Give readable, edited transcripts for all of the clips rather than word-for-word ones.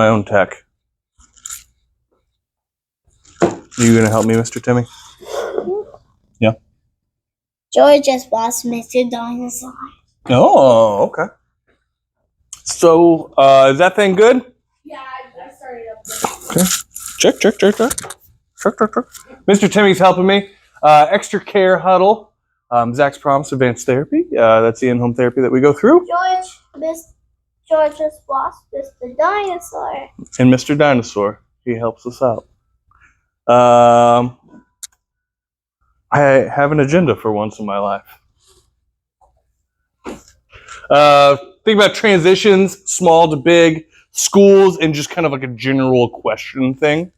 my own tech. Are you going to help me, Mr. Timmy? Yeah. George just lost Mr. Dinosaur. Oh, okay. So, is that thing good? Yeah, I started up there. Okay. Check. Mr. Timmy's helping me. Extra care huddle. Zach's promised advanced therapy. That's the in-home therapy that we go through. George just lost Mr. Dinosaur. And Mr. Dinosaur, he helps us out. I have an agenda for once in my life. Think about transitions, small to big, schools, and just kind of like a general question thing.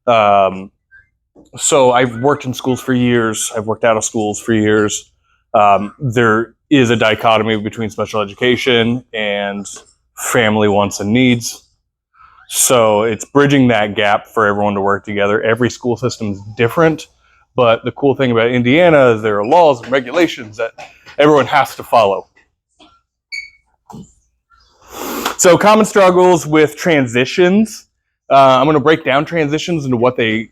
So I've worked in schools for years. I've worked out of schools for years. There is a dichotomy between special education and family wants and needs. So it's bridging that gap for everyone to work together. Every school system is different, but the cool thing about Indiana is there are laws and regulations that everyone has to follow. So common struggles with transitions. I'm going to break down transitions into what the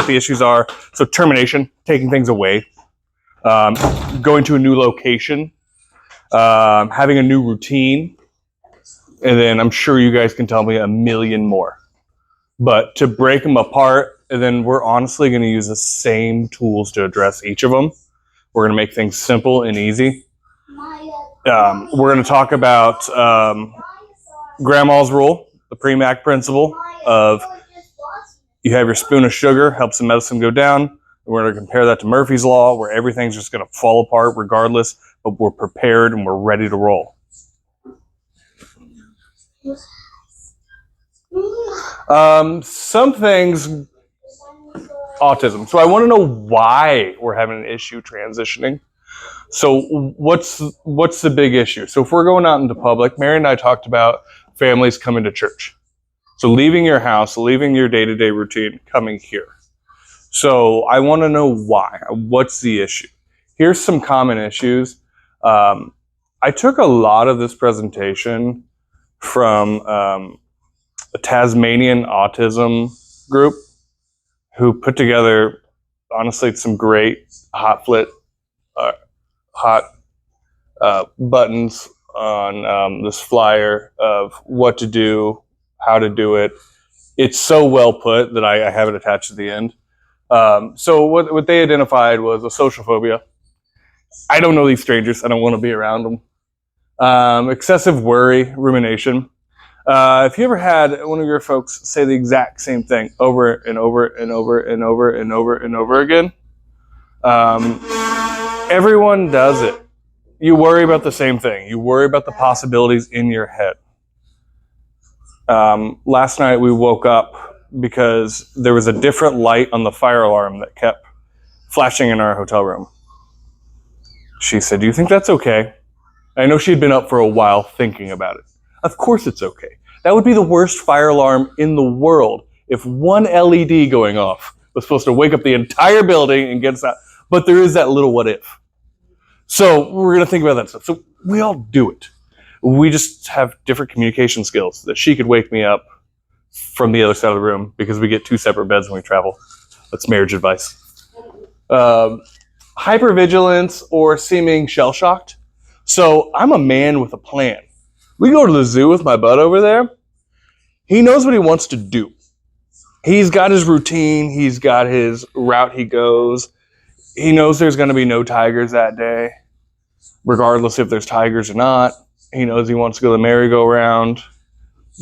issues are. So termination, taking things away, going to a new location, having a new routine, and then I'm sure you guys can tell me a million more. But to break them apart, and then we're honestly going to use the same tools to address each of them. We're going to make things simple and easy. We're going to talk about Grandma's rule, the pre-MAC principle of you have your spoon of sugar, helps the medicine go down. We're going to compare that to Murphy's Law, where everything's just going to fall apart regardless, but we're prepared and we're ready to roll. Some things, autism. So I want to know why we're having an issue transitioning. So what's the big issue? So if we're going out into public, Mary and I talked about families coming to church. So leaving your house, leaving your day-to-day routine, coming here. So I want to know why. What's the issue? Here's some common issues. I took a lot of this presentation from a Tasmanian autism group who put together, honestly, some great hot buttons on this flyer of what to do, how to do it. It's so well put that I have it attached to the end. So what they identified was a social phobia. I don't know these strangers. I don't want to be around them. Excessive worry, rumination. If you ever had one of your folks say the exact same thing over and over and over and over and over and over again, everyone does it. You worry about the same thing. You worry about the possibilities in your head. Last night we woke up because there was a different light on the fire alarm that kept flashing in our hotel room. She said, "Do you think that's okay?" I know she'd been up for a while thinking about it. Of course it's okay. That would be the worst fire alarm in the world if one LED going off was supposed to wake up the entire building and get us out. But there is that little what if. So we're going to think about that stuff. So we all do it. We just have different communication skills. That she could wake me up from the other side of the room because we get 2 separate beds when we travel. That's marriage advice. Hypervigilance or seeming shell-shocked. So I'm a man with a plan. We go to the zoo with my bud over there. He knows what he wants to do. He's got his routine. He's got his route he goes. He knows there's going to be no tigers that day, regardless if there's tigers or not. He knows he wants to go to the merry-go-round,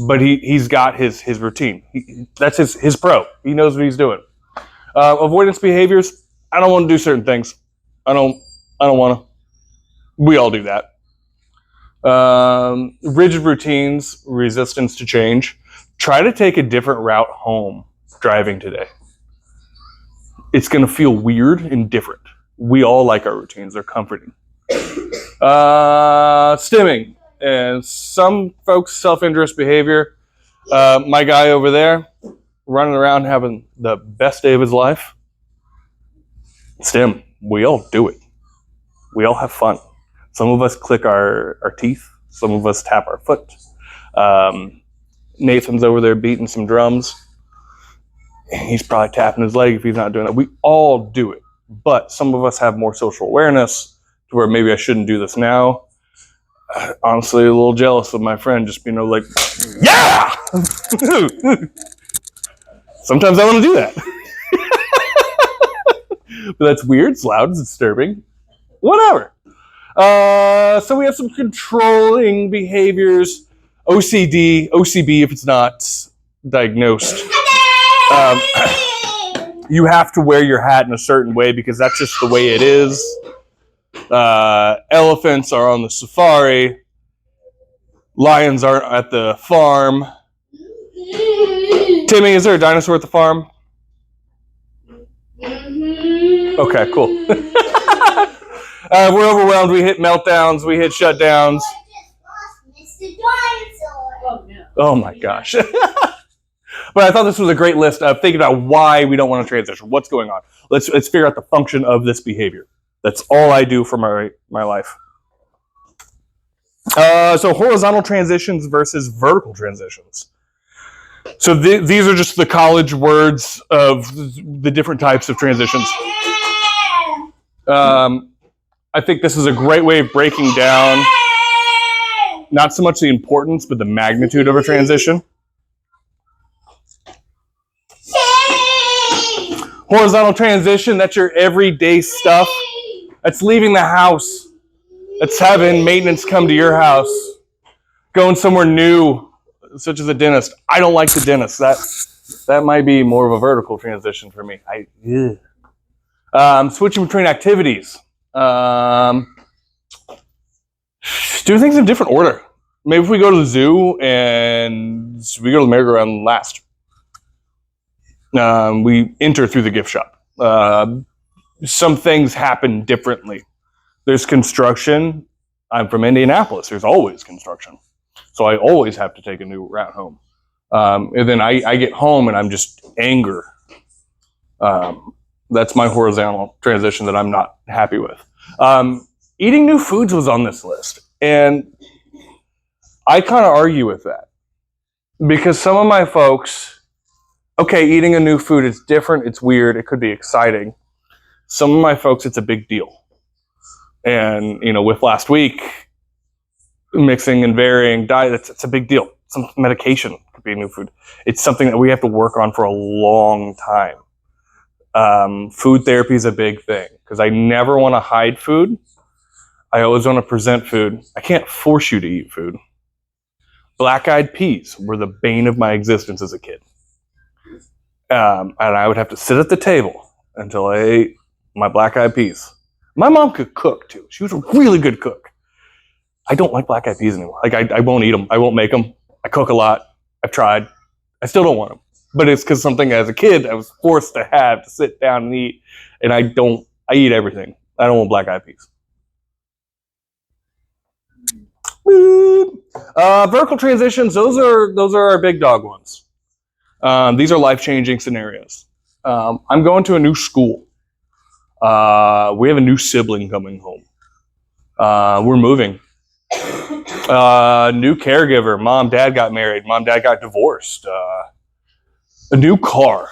but he's got his routine. That's his pro. He knows what he's doing. Avoidance behaviors. I don't want to do certain things. I don't want to. We all do that. Rigid routines, resistance to change. Try to take a different route home driving today. It's going to feel weird and different. We all like our routines. They're comforting. Stimming. And some folks, self-interest behavior. My guy over there, running around having the best day of his life. Stim. We all do it. We all have fun. Some of us click our teeth. Some of us tap our foot. Nathan's over there beating some drums. He's probably tapping his leg if he's not doing it. We all do it, but some of us have more social awareness to where maybe I shouldn't do this now. Honestly, a little jealous of my friend just being like, yeah! Sometimes I want to do that. But that's weird, it's loud, it's disturbing. Whatever. So we have some controlling behaviors, OCD, OCB if it's not diagnosed. You have to wear your hat in a certain way because that's just the way it is. Elephants are on the safari. Lions aren't at the farm. Timmy, is there a dinosaur at the farm? Okay, cool. We're overwhelmed. We hit meltdowns. We hit shutdowns. Oh my gosh. But I thought this was a great list of thinking about why we don't want to transition. What's going on? Let's figure out the function of this behavior. That's all I do for my life. So horizontal transitions versus vertical transitions. So these are just the college words of the different types of transitions. I think this is a great way of breaking down not so much the importance, but the magnitude of a transition. Horizontal transition, that's your everyday stuff. That's leaving the house. That's having maintenance come to your house. Going somewhere new, such as a dentist. I don't like the dentist. That might be more of a vertical transition for me. Switching between activities. Do things in different order. Maybe if we go to the zoo and we go to the merry-go-round last. We enter through the gift shop. Some things happen differently. There's construction. I'm from Indianapolis. There's always construction. So I always have to take a new route home. And then I get home and I'm just anger. That's my horizontal transition that I'm not happy with. Eating new foods was on this list. And I kind of argue with that. Because some of my folks, okay, eating a new food is different, it's weird, it could be exciting. Some of my folks, it's a big deal. And, with last week, mixing and varying diet, it's a big deal. Some medication could be a new food. It's something that we have to work on for a long time. Food therapy is a big thing because I never want to hide food. I always want to present food. I can't force you to eat food. Black-eyed peas were the bane of my existence as a kid. And I would have to sit at the table until I ate my black-eyed peas. My mom could cook too. She was a really good cook. I don't like black-eyed peas anymore. I won't eat them. I won't make them. I cook a lot. I've tried. I still don't want them. But it's because something as a kid I was forced to sit down and eat. And I eat everything. I don't want black-eyed peas. Vertical transitions, those are our big dog ones. These are life-changing scenarios. I'm going to a new school. We have a new sibling coming home. We're moving. New caregiver. Mom, dad got married. Mom, dad got divorced. A new car.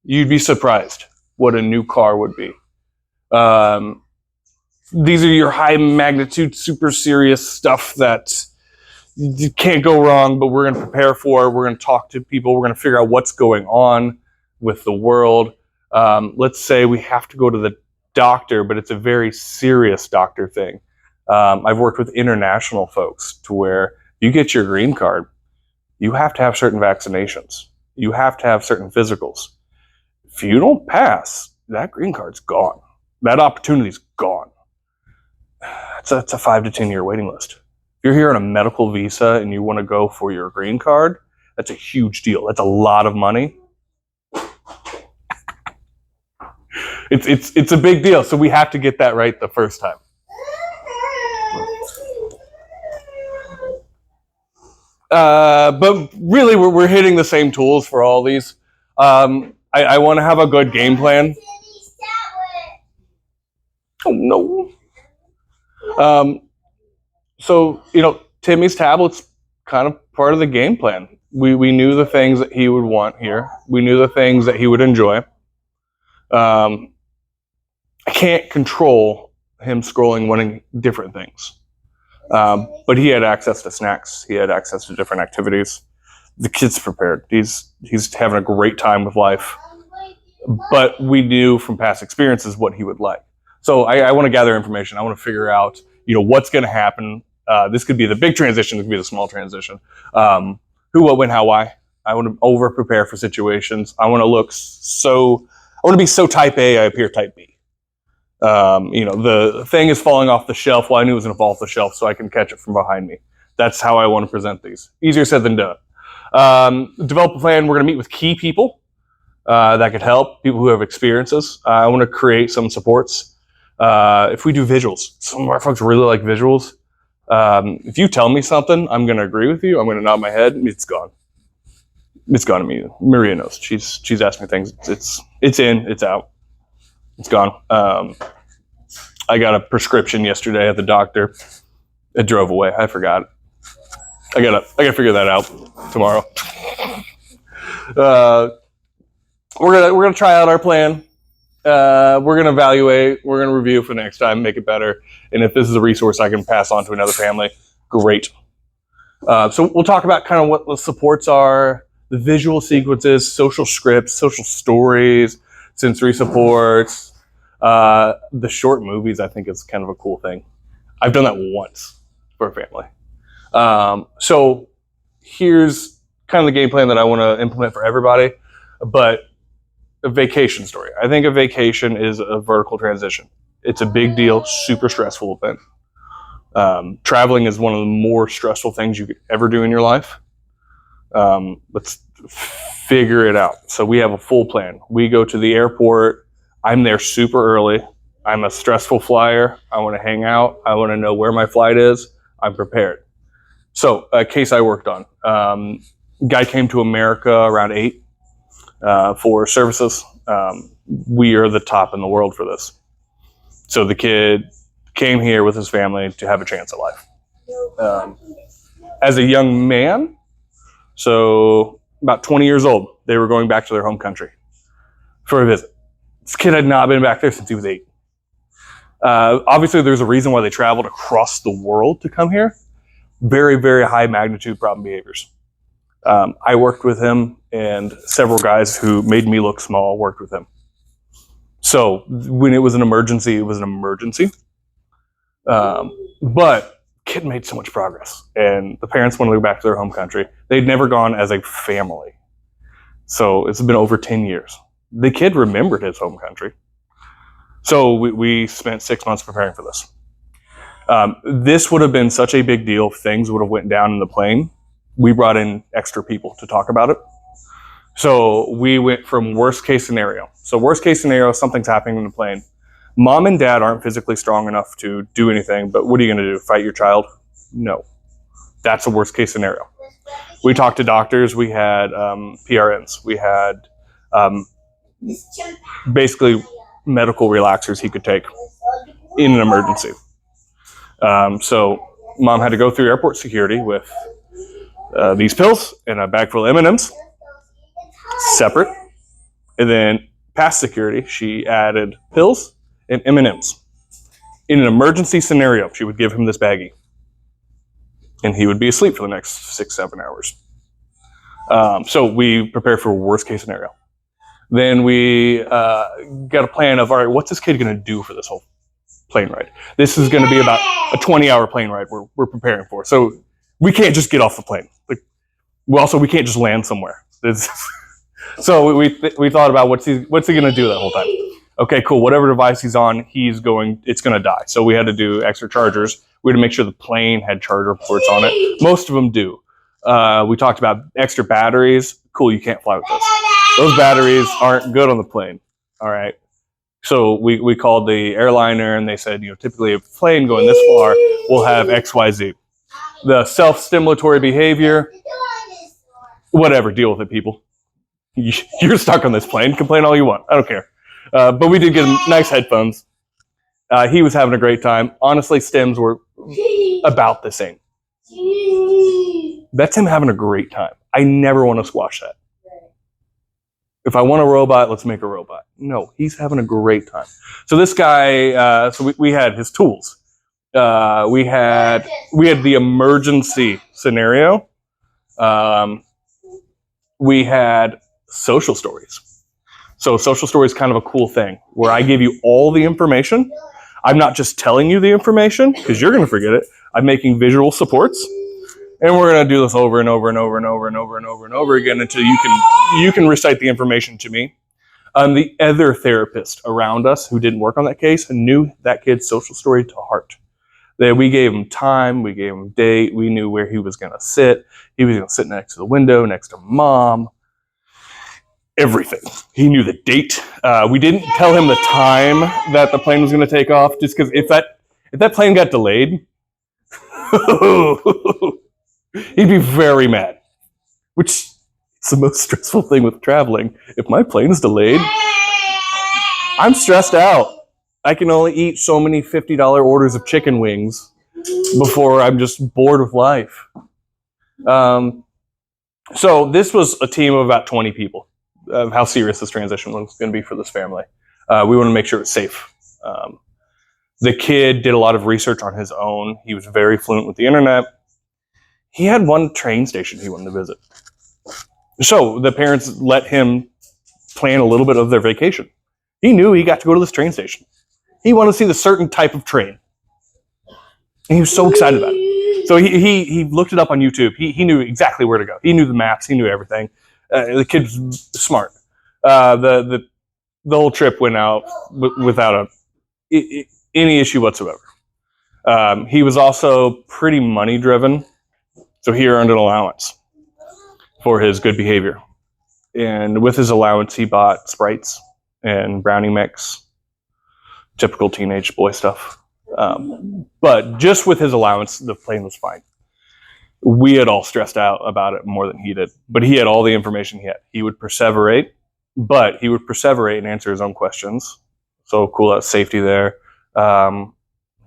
You'd be surprised what a new car would be. These are your high magnitude, super serious stuff that you can't go wrong, but we're going to prepare for. We're going to talk to people. We're going to figure out what's going on with the world. Let's say we have to go to the doctor, but it's a very serious doctor thing. I've worked with international folks to where you get your green card, you have to have certain vaccinations. You have to have certain physicals. If you don't pass, that green card's gone. That opportunity's gone. It's a 5 to 10 year waiting list. If you're here on a medical visa and you want to go for your green card, that's a huge deal. That's a lot of money. It's a big deal. So we have to get that right the first time. But really, we're hitting the same tools for all these. I want to have a good game plan. Oh no. So Timmy's tablet's kind of part of the game plan. We knew the things that he would want here. We knew the things that he would enjoy. I can't control him scrolling, wanting different things. But he had access to snacks. He had access to different activities. The kid's prepared. He's having a great time with life. But we knew from past experiences what he would like. So I want to gather information. I want to figure out, what's going to happen. This could be the big transition. This could be the small transition. Who, what, when, how, why. I want to over prepare for situations. I want to be so type A, I appear type B. The thing is falling off the shelf. Well, I knew it was going to fall off the shelf, so I can catch it from behind me. That's how I want to present these. Easier said than done. Develop a plan. We're going to meet with key people that could help, people who have experiences. I want to create some supports. If we do visuals, some of our folks really like visuals. If you tell me something, I'm going to agree with you. I'm going to nod my head. It's gone. It's gone immediately. Maria knows. She's asked me things. It's in. It's out. It's gone. I got a prescription yesterday at the doctor. It drove away. I forgot it. I gotta figure that out tomorrow. We're gonna try out our plan. We're gonna evaluate. We're gonna review for next time, make it better. And if this is a resource I can pass on to another family, great. So we'll talk about kind of what the supports are, the visual sequences, social scripts, social stories, sensory supports. The short movies, I think, is kind of a cool thing. I've done that once for a family. So here's kind of the game plan that I want to implement for everybody, but a vacation story. I think a vacation is a vertical transition. It's a big deal, super stressful event. Traveling is one of the more stressful things you could ever do in your life. Let's figure it out. So we have a full plan. We go to the airport. I'm there super early. I'm a stressful flyer. I want to hang out. I want to know where my flight is. I'm prepared. So a case I worked on. Guy came to America around 8 for services. We are the top in the world for this. So the kid came here with his family to have a chance at life. As a young man, so about 20 years old, they were going back to their home country for a visit. This kid had not been back there since he was 8. Obviously, there's a reason why they traveled across the world to come here. Very, very high magnitude problem behaviors. I worked with him, and several guys who made me look small worked with him. So when it was an emergency, it was an emergency. But kid made so much progress, and the parents want to go back to their home country. They'd never gone as a family. So it's been over 10 years. The kid remembered his home country. So we spent 6 months preparing for this. This would have been such a big deal if things would have went down in the plane. We brought in extra people to talk about it. So we went from worst case scenario. So worst case scenario, something's happening in the plane. Mom and dad aren't physically strong enough to do anything, but what are you going to do? Fight your child? No. That's a worst case scenario. We talked to doctors. We had PRNs. We had basically medical relaxers he could take in an emergency. So mom had to go through airport security with these pills and a bag full of M&Ms, separate. And then past security, she added pills and M&Ms. In an emergency scenario, she would give him this baggie, and he would be asleep for the next 6-7 hours. So we prepared for a worst case scenario. Then we got a plan of, all right, what's this kid going to do for this whole plane ride? This is going to be about a 20-hour plane ride we're preparing for. So we can't just get off the plane. We can't just land somewhere. So we thought about what's he going to do that whole time. Okay, cool. Whatever device he's on, it's going to die. So we had to do extra chargers. We had to make sure the plane had charger ports on it. Most of them do. We talked about extra batteries. Cool, you can't fly with those. Those batteries aren't good on the plane. All right. So we called the airliner, and they said, typically a plane going this far will have XYZ. The self-stimulatory behavior, whatever, deal with it, people. You're stuck on this plane. Complain all you want. I don't care. But we did get him nice headphones. He was having a great time. Honestly, stims were about the same. That's him having a great time. I never want to squash that. If I want a robot, let's make a robot. No, he's having a great time. So this guy, so we had his tools. We had the emergency scenario. We had social stories. So social story is kind of a cool thing where I give you all the information. I'm not just telling you the information because you're going to forget it. I'm making visual supports, and we're going to do this over and over and over and over and over and over and over again until you can recite the information to me. The other therapist around us who didn't work on that case knew that kid's social story to heart. We gave him time, we gave him date, we knew where he was going to sit. He was going to sit next to the window, next to mom. Everything. He knew the date. We didn't tell him the time that the plane was going to take off, just because if that plane got delayed, he'd be very mad. Which is the most stressful thing with traveling. If my plane is delayed, I'm stressed out. I can only eat so many $50 orders of chicken wings before I'm just bored with life. So this was a team of about 20 people. Of how serious this transition was going to be for this family. We want to make sure it's safe. The kid did a lot of research on his own. He was very fluent with the internet. He had one train station he wanted to visit. So the parents let him plan a little bit of their vacation. He knew he got to go to this train station. He wanted to see the certain type of train. And he was so excited about it. So he looked it up on YouTube. He knew exactly where to go. He knew the maps. He knew everything. The kid's smart. The whole trip went out without any issue whatsoever. He was also pretty money driven, so he earned an allowance for his good behavior. And with his allowance, he bought Sprites and brownie mix, typical teenage boy stuff. But just with his allowance, the plane was fine. We had all stressed out about it more than he did, but he had all the information he had. He would perseverate, but he would perseverate and answer his own questions. So cool, that safety there.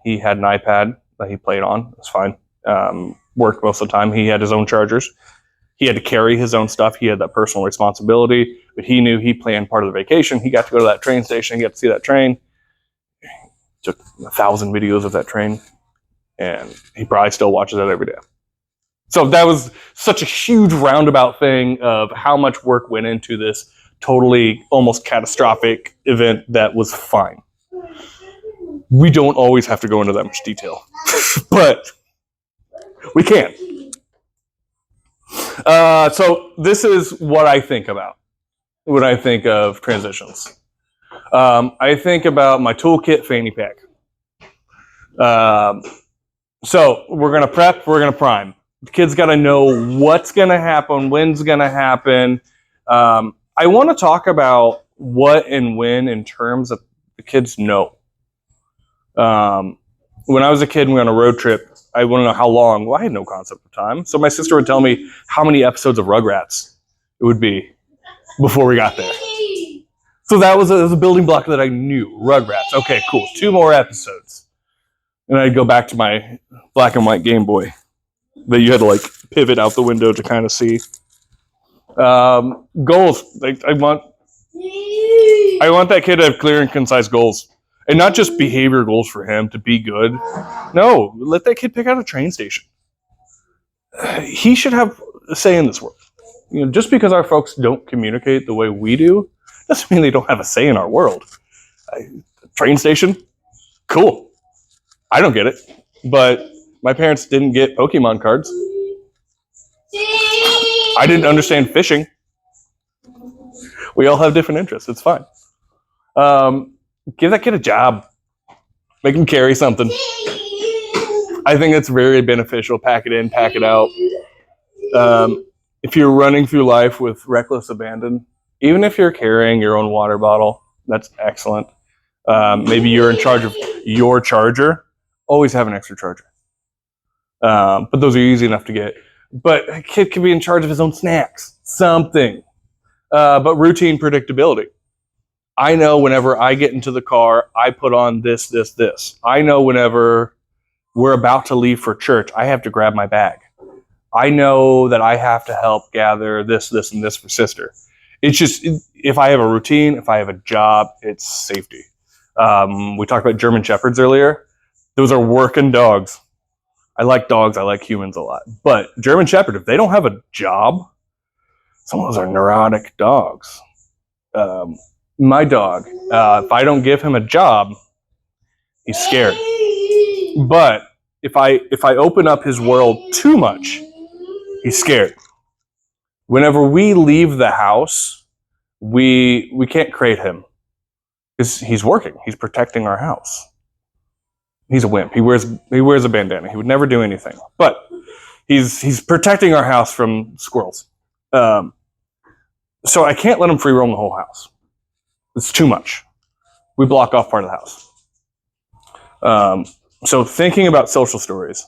He had an iPad that he played on. It was fine. Worked most of the time. He had his own chargers. He had to carry his own stuff. He had that personal responsibility, but he knew he planned part of the vacation. He got to go to that train station, he got to see that train. Took 1,000 videos of that train, and he probably still watches that every day. So that was such a huge roundabout thing of how much work went into this totally almost catastrophic event that was fine. We don't always have to go into that much detail, but we can. So this is what I think about when I think of transitions. I think about my toolkit fanny pack. So we're going to prep, we're going to prime. The kid's got to know what's going to happen, when's going to happen. I want to talk about what and when in terms of the kids know. When I was a kid and we were on a road trip, I want to know how long. Well, I had no concept of time. So my sister would tell me how many episodes of Rugrats it would be before we got there. So that was a building block that I knew. Rugrats. Okay, cool. 2 more episodes. And I'd go back to my black and white Game Boy that you had to pivot out the window to kind of see. Goals. I want that kid to have clear and concise goals. And not just behavior goals for him to be good. No, let that kid pick out a train station. He should have a say in this world. Just because our folks don't communicate the way we do, doesn't mean they don't have a say in our world. Train station? Cool. I don't get it. But my parents didn't get Pokemon cards. I didn't understand fishing. We all have different interests. It's fine. Give that kid a job. Make him carry something. I think that's very beneficial. Pack it in, pack it out. If you're running through life with reckless abandon, even if you're carrying your own water bottle, that's excellent. Maybe you're in charge of your charger. Always have an extra charger. But those are easy enough to get. But a kid can be in charge of his own snacks. Something. But routine predictability. I know whenever I get into the car, I put on this. I know whenever we're about to leave for church, I have to grab my bag. I know that I have to help gather this, and this for sister. It's just, if I have a routine, if I have a job, it's safety. We talked about German Shepherds earlier. Those are working dogs. I like dogs. I like humans a lot. But German Shepherd, if they don't have a job, some of those are neurotic dogs. My dog, if I don't give him a job, he's scared. But if I open up his world too much, he's scared. Whenever we leave the house, we can't crate him because he's working. He's protecting our house. He's a wimp. He wears a bandana. He would never do anything. But he's protecting our house from squirrels. So I can't let him free roam the whole house. It's too much. We block off part of the house. So thinking about social stories.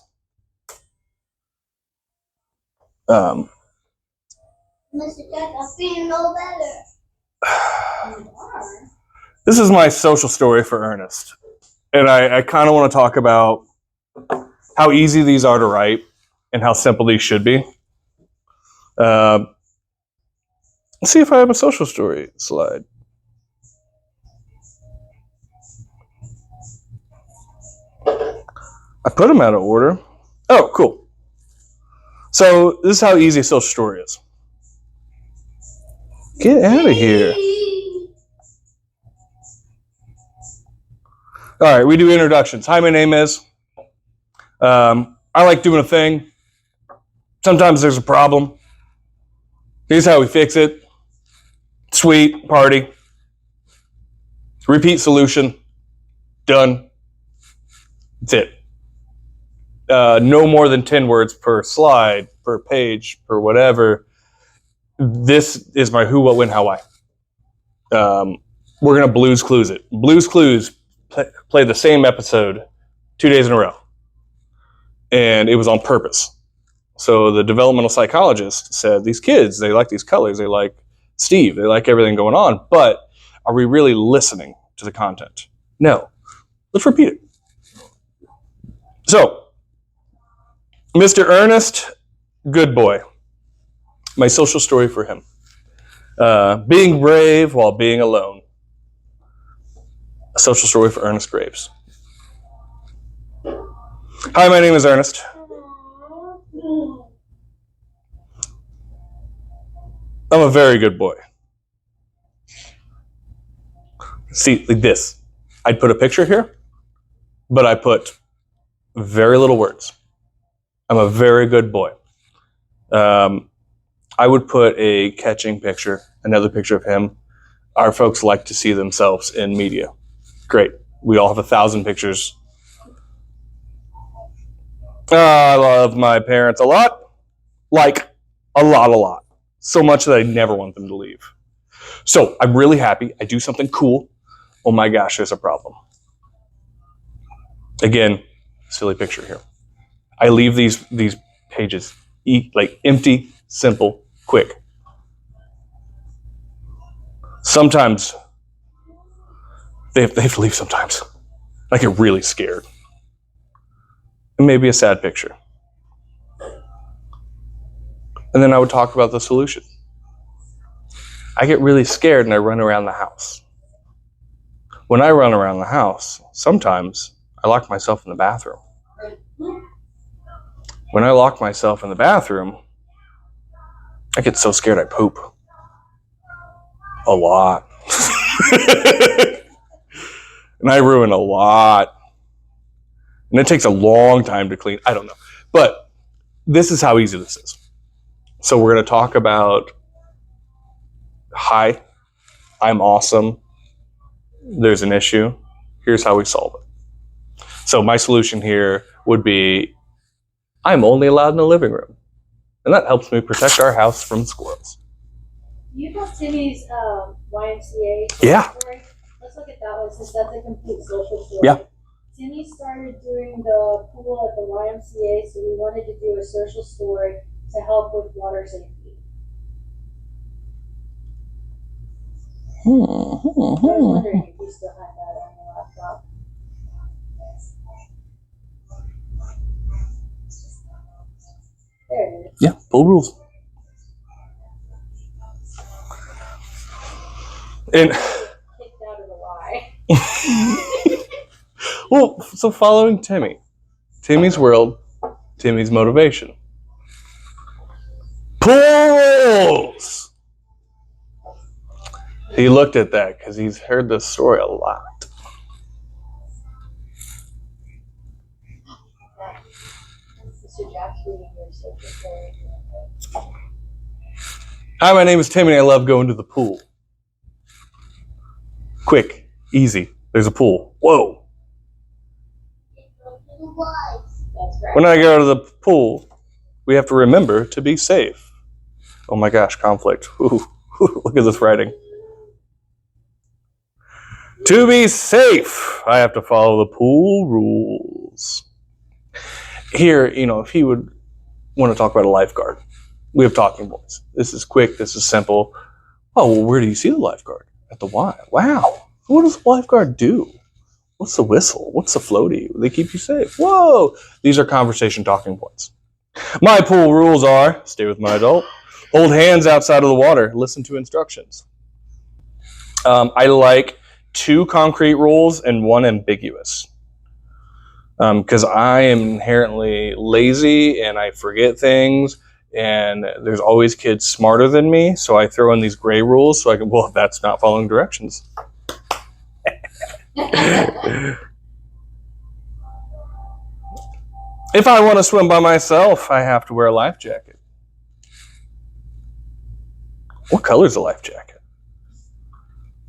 Mr. Jack, I'm feeling no better. This is my social story for Ernest. And I kind of want to talk about how easy these are to write and how simple these should be. Let's see if I have a social story slide. I put them out of order. Oh, cool. So this is how easy a social story is. Get out of here. All right, we do introductions. Hi, my name is. I like doing a thing. Sometimes there's a problem. Here's how we fix it. Sweet, party. Repeat solution. Done. That's it. No more than 10 words per slide, per page, per whatever. This is my who, what, when, how, why. We're going to Blues Clues it. Blues Clues play the same episode 2 days in a row. And it was on purpose. So the developmental psychologist said, these kids, they like these colors, they like Steve, they like everything going on, but are we really listening to the content? No. Let's repeat it. So, Mr. Ernest, good boy. My social story for him. Being brave while being alone. A social story for Ernest Graves. Hi, my name is Ernest. I'm a very good boy. See, like this. I'd put a picture here, but I put very little words. I'm a very good boy. I would put a catching picture, another picture of him. Our folks like to see themselves in media. Great. We all have 1,000 pictures. I love my parents a lot. Like, a lot. So much that I never want them to leave. So, I'm really happy. I do something cool. Oh my gosh, there's a problem. Again, silly picture here. I leave these pages like empty, simple, quick. Sometimes they have to leave sometimes. I get really scared. And maybe a sad picture. And then I would talk about the solution. I get really scared and I run around the house. When I run around the house, sometimes I lock myself in the bathroom. When I lock myself in the bathroom, I get so scared I poop. A lot. And I ruin a lot. And it takes a long time to clean. I don't know. But this is how easy this is. So we're going to talk about, hi, I'm awesome. There's an issue. Here's how we solve it. So my solution here would be, I'm only allowed in the living room. And that helps me protect our house from squirrels. You know Timmy's YMCA Yeah. story? Let's look at that one since that's a complete social story. Yeah. Timmy started doing the pool at the YMCA, so we wanted to do a social story to help with water safety. I was wondering if you still had that on your laptop. There it is. Yeah, pool rules. And Kicked out of the Y. well, so following Timmy's world, Timmy's motivation. Pools! He looked at that because he's heard this story a lot. Mr. Jack's reading your social story. Hi, my name is Timmy and I love going to the pool. Quick, easy, there's a pool. Whoa. That's right. When I go to the pool, we have to remember to be safe. Oh my gosh, conflict. Ooh, look at this writing. To be safe, I have to follow the pool rules. Here, if he would want to talk about a lifeguard, we have talking points. This is quick, this is simple. Oh, well, where do you see the lifeguard? At the Y. Wow. What does the lifeguard do? What's the whistle? What's the floaty? They keep you safe. Whoa. These are conversation talking points. My pool rules are, stay with my adult, hold hands outside of the water, listen to instructions. I like 2 concrete rules and 1 ambiguous. Because I am inherently lazy and I forget things, and there's always kids smarter than me, so I throw in these gray rules so I can, well, that's not following directions. If I want to swim by myself, I have to wear a life jacket. What color is a life jacket?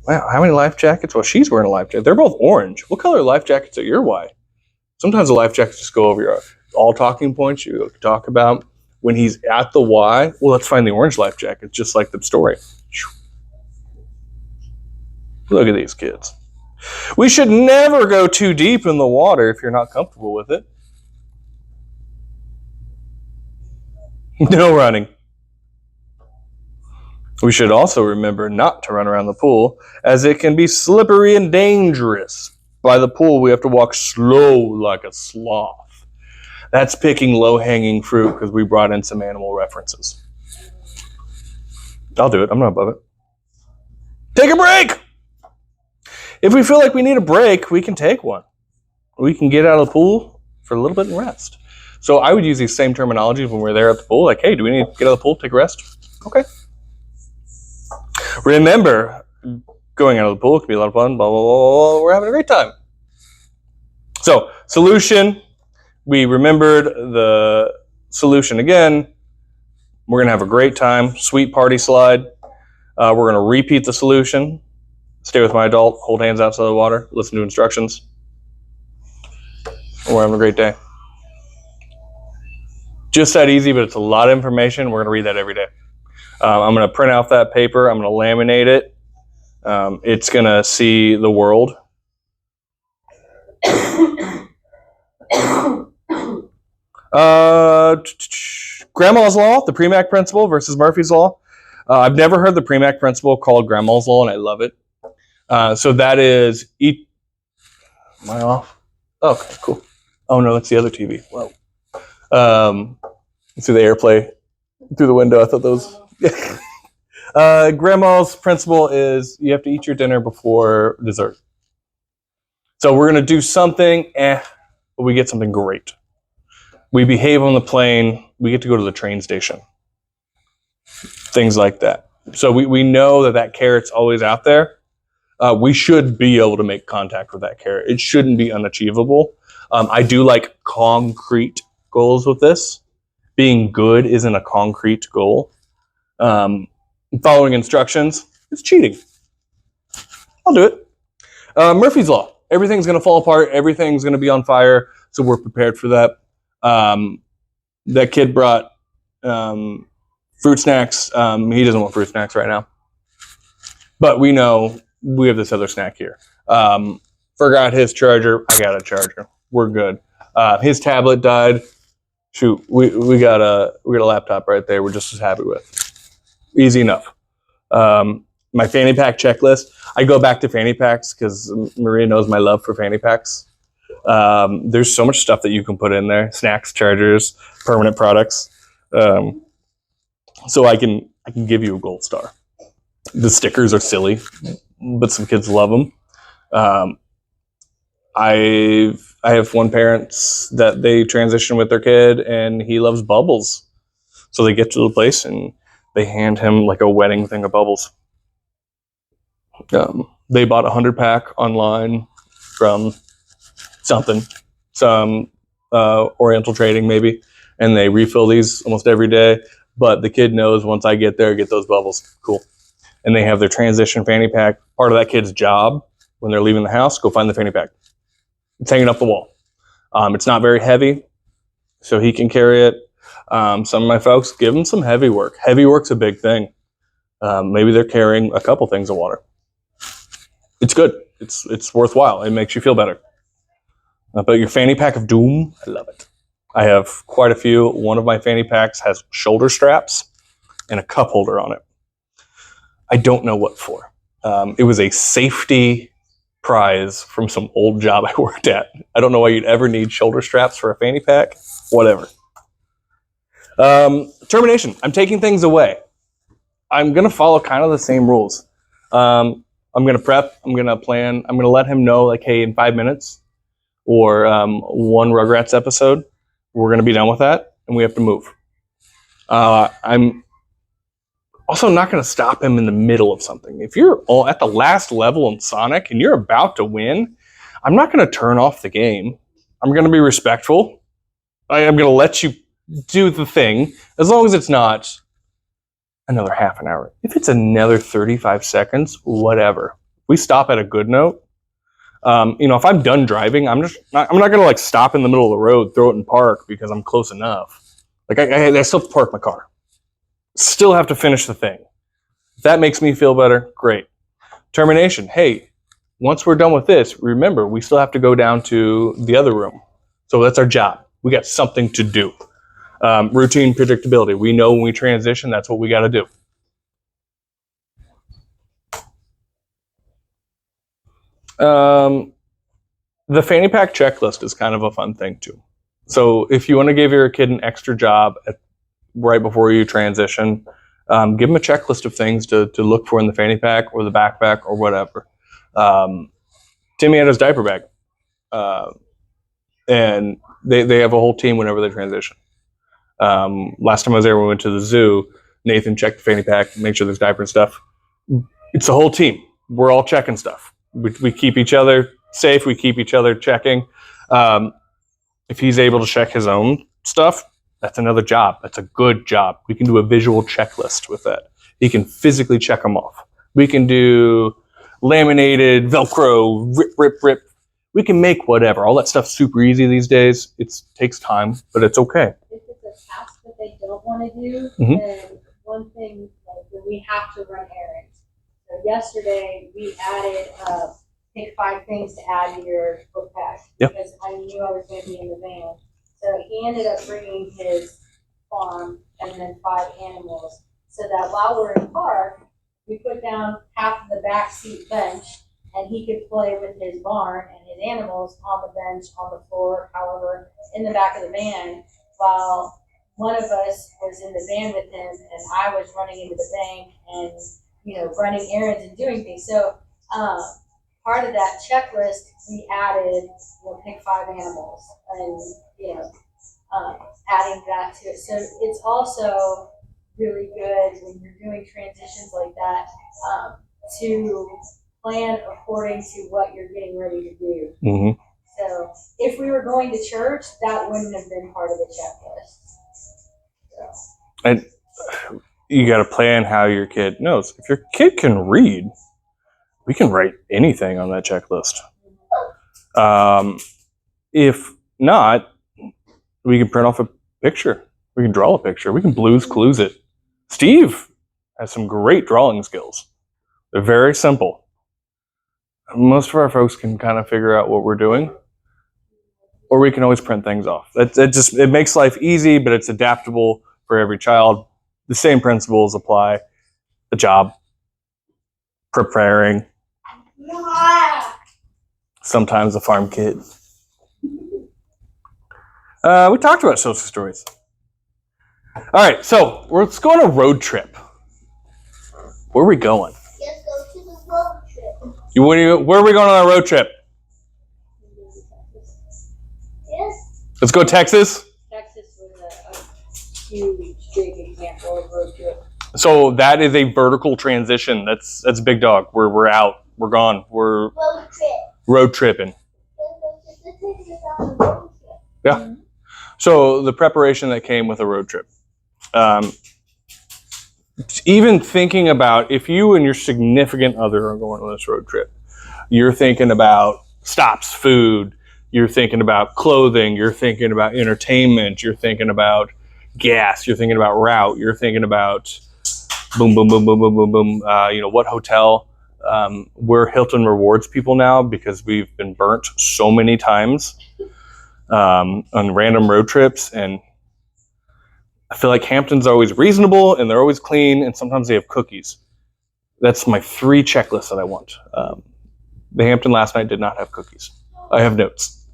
Wow, how many life jackets? Well, she's wearing a life jacket. They're both orange. What color life jackets at your Y? Sometimes the life jackets just go over your all talking points you talk about. When he's at the Y, well, let's find the orange life jacket, just like the story. Look at these kids. We should never go too deep in the water if you're not comfortable with it. No running. We should also remember not to run around the pool, as it can be slippery and dangerous. By the pool, we have to walk slow like a sloth. That's picking low-hanging fruit because we brought in some animal references. I'll do it. I'm not above it. Take a break! If we feel like we need a break, we can take one. We can get out of the pool for a little bit and rest. So I would use these same terminologies when we're there at the pool. Like, hey, do we need to get out of the pool, take a rest? Okay. Remember, going out of the pool can be a lot of fun. Blah, blah, blah, blah. We're having a great time. So, solution. We remembered the solution again. We're going to have a great time. Sweet party slide. We're going to repeat the solution. Stay with my adult. Hold hands outside the water. Listen to instructions. We're having a great day. Just that easy, but it's a lot of information. We're going to read that every day. I'm going to print out that paper. I'm going to laminate it. It's going to see the world. Grandma's Law, the Premack Principle versus Murphy's Law. I've never heard the Premack Principle called Grandma's Law, and I love it. So that is... Am I off? Okay, cool. Oh, no, that's the other TV. Whoa. See the airplay through the window. I thought that was... Grandma's principle is you have to eat your dinner before dessert. So we're going to do something, but we get something great. We behave on the plane. We get to go to the train station. Things like that. So we know that carrot's always out there. We should be able to make contact with that carrot. It shouldn't be unachievable. I do like concrete goals with this. Being good isn't a concrete goal. Following instructions is cheating. I'll do it. Murphy's Law. Everything's going to fall apart. Everything's going to be on fire. So we're prepared for that. That kid brought fruit snacks. He doesn't want fruit snacks right now. But we know we have this other snack here. Forgot his charger. I got a charger. We're good. His tablet died. Shoot, we got a laptop right there. We're just as happy with. Easy enough. My fanny pack checklist. I go back to fanny packs because Maria knows my love for fanny packs. There's so much stuff that you can put in there. Snacks, chargers, permanent products. So I can give you a gold star. The stickers are silly, but some kids love them. I have one parent that they transition with their kid, and he loves bubbles. So they get to the place and they hand him like a wedding thing of bubbles. They bought a 100-pack online from some Oriental Trading maybe, and they refill these almost every day. But the kid knows once I get there, get those bubbles. Cool. And they have their transition fanny pack. Part of that kid's job when they're leaving the house, go find the fanny pack. It's hanging up the wall. It's not very heavy, so he can carry it. Some of my folks give him some heavy work. Heavy work's a big thing. Maybe they're carrying a couple things of water. It's good. It's worthwhile. It makes you feel better. But your fanny pack of doom, I love it. I have quite a few. One of my fanny packs has shoulder straps and a cup holder on it. I don't know what for. It was a safety prize from some old job I worked at. I don't know why you'd ever need shoulder straps for a fanny pack. Whatever. Termination. I'm taking things away. I'm going to follow kind of the same rules. I'm going to prep. I'm going to plan. I'm going to let him know, like, hey, in 5 minutes or one Rugrats episode, we're going to be done with that and we have to move. I'm also not going to stop him in the middle of something. If you're at the last level in Sonic and you're about to win, I'm not going to turn off the game. I'm going to be respectful. I'm going to let you do the thing, as long as it's not another half an hour. If it's another 35 seconds, whatever. We stop at a good note. If I'm done driving, I'm not going to like stop in the middle of the road, throw it in park because I'm close enough. Like I still have to park my car. Still have to finish the thing. If that makes me feel better, great. Termination. Hey, once we're done with this, remember, we still have to go down to the other room. So that's our job. We got something to do. Routine predictability. We know when we transition, that's what we got to do. The fanny pack checklist is kind of a fun thing too. So if you want to give your kid an extra job right before you transition, give them a checklist of things to look for in the fanny pack or the backpack or whatever. Timmy had his diaper bag, and they have a whole team whenever they transition. Last time I was there, we went to the zoo. Nathan checked the fanny pack, make sure there's diaper and stuff. It's a whole team. We're all checking stuff. We keep each other safe. We keep each other checking. If he's able to check his own stuff, that's another job. That's a good job. We can do a visual checklist with that. He can physically check them off. We can do laminated, Velcro, rip. We can make whatever. All that stuff's super easy these days. It takes time, but it's okay. If it's a task that they don't want to do, then one thing, like when we have to run errands. So yesterday we added pick 5 things to add to your book pack because I knew I was going to be in the van. So he ended up bringing his farm and then 5 animals, so that while we're in park, we put down half of the back seat bench, and he could play with his barn and his animals on the bench, on the floor, however, in the back of the van, while one of us was in the van with him, and I was running into the bank and running errands and doing things. So part of that checklist, we added, pick 5 animals, and adding that to it. So it's also really good when you're doing transitions like that to plan according to what you're getting ready to do. Mm-hmm. So if we were going to church, that wouldn't have been part of the checklist. So. And you got to plan how your kid knows. If your kid can read, we can write anything on that checklist. If not, we can print off a picture. We can draw a picture. We can Blue's Clues it. Steve has some great drawing skills. They're very simple. Most of our folks can kind of figure out what we're doing, or we can always print things off. It makes life easy, but it's adaptable for every child. The same principles apply. The job, preparing, sometimes a farm kid. We talked about social stories. All right, so let's go on a road trip. Where are we going? Let's go to the road trip. Where are we going on our road trip? Yes. Let's go Texas. Texas was a huge, big example of road trip. So that is a vertical transition. That's big dog. We're out. We're gone. We're Road trip. road tripping. Let's go to Texas on a road trip. Yeah. So the preparation that came with a road trip. Even thinking about if you and your significant other are going on this road trip, you're thinking about stops, food, you're thinking about clothing, you're thinking about entertainment, you're thinking about gas, you're thinking about route, you're thinking about boom, boom, boom, boom, boom, boom, boom. What hotel? We're Hilton Rewards people now because we've been burnt so many times on random road trips, and I feel like Hampton's always reasonable and they're always clean, and sometimes they have cookies. That's my 3 checklists that I want. The Hampton last night did not have cookies. I have notes.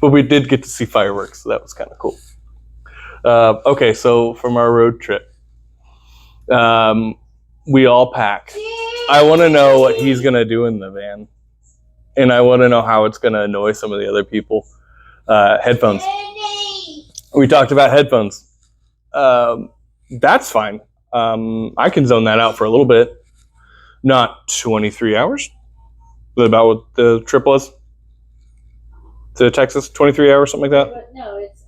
But we did get to see fireworks, so that was kind of cool. Okay, so from our road trip, we all pack. I want to know what he's going to do in the van. And I want to know how it's going to annoy some of the other people. Headphones. We talked about headphones. That's fine. I can zone that out for a little bit. Not 23 hours. Is that about what the trip was? To Texas? 23 hours, something like that? But no, it's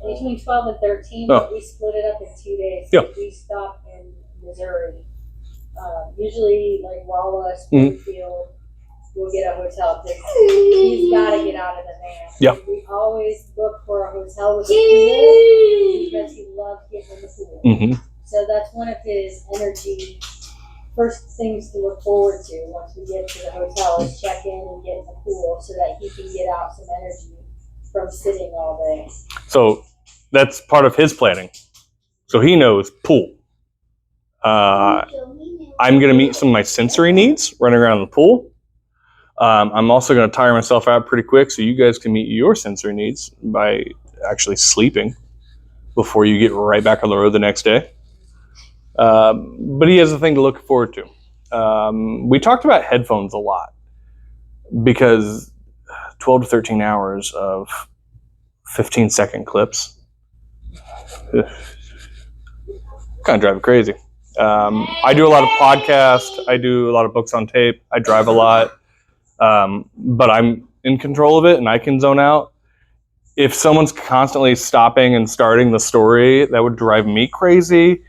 between 12 and 13, Oh. but we split it up in 2 days. Yeah. We stopped in Missouri. Usually, like Rolla, Mhm. Springfield, we'll get a hotel because he's got to get out of the van. Yeah. We always look for a hotel with a pool because he loves getting in the pool. Mm-hmm. So that's one of his first things to look forward to once we get to the hotel is check in and get in the pool so that he can get out some energy from sitting all day. So that's part of his planning. So he knows pool. I'm going to meet some of my sensory needs running around the pool. I'm also going to tire myself out pretty quick so you guys can meet your sensory needs by actually sleeping before you get right back on the road the next day. But he has a thing to look forward to. We talked about headphones a lot because 12 to 13 hours of 15-second clips kind of drive me crazy. I do a lot of podcasts. I do a lot of books on tape. I drive a lot. But I'm in control of it and I can zone out. If someone's constantly stopping and starting the story, that would drive me crazy.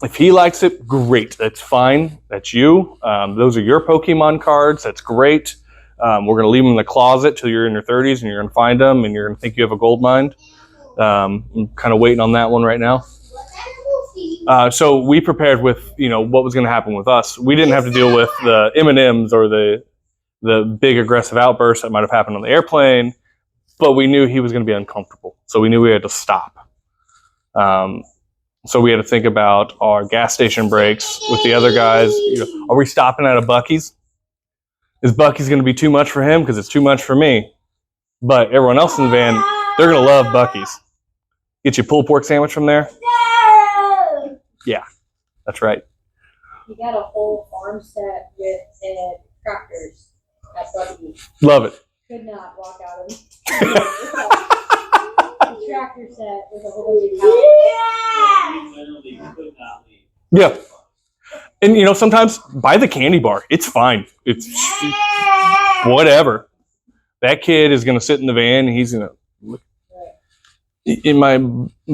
If he likes it, great. That's fine. That's you. Those are your Pokemon cards. That's great. We're going to leave them in the closet till you're in your 30s and you're going to find them and you're going to think you have a gold mine. I'm kind of waiting on that one right now. So we prepared with, what was going to happen with us. We didn't have to deal with the M&Ms or the big aggressive outbursts that might have happened on the airplane, but we knew he was going to be uncomfortable. So we knew we had to stop. So we had to think about our gas station breaks with the other guys. Are we stopping at a Buc-ee's? Is Buc-ee's going to be too much for him? Because it's too much for me. But everyone else in the van, they're going to love Buc-ee's. Get you a pulled pork sandwich from there? Yeah, that's right. He got a whole farm set with tractors at Buc-ee's. Love it. Could not walk out of the tractor set with a whole bunch of cows. We literally could not leave. Yeah. And, sometimes buy the candy bar. It's fine. It's whatever. That kid is going to sit in the van and he's going to look. It might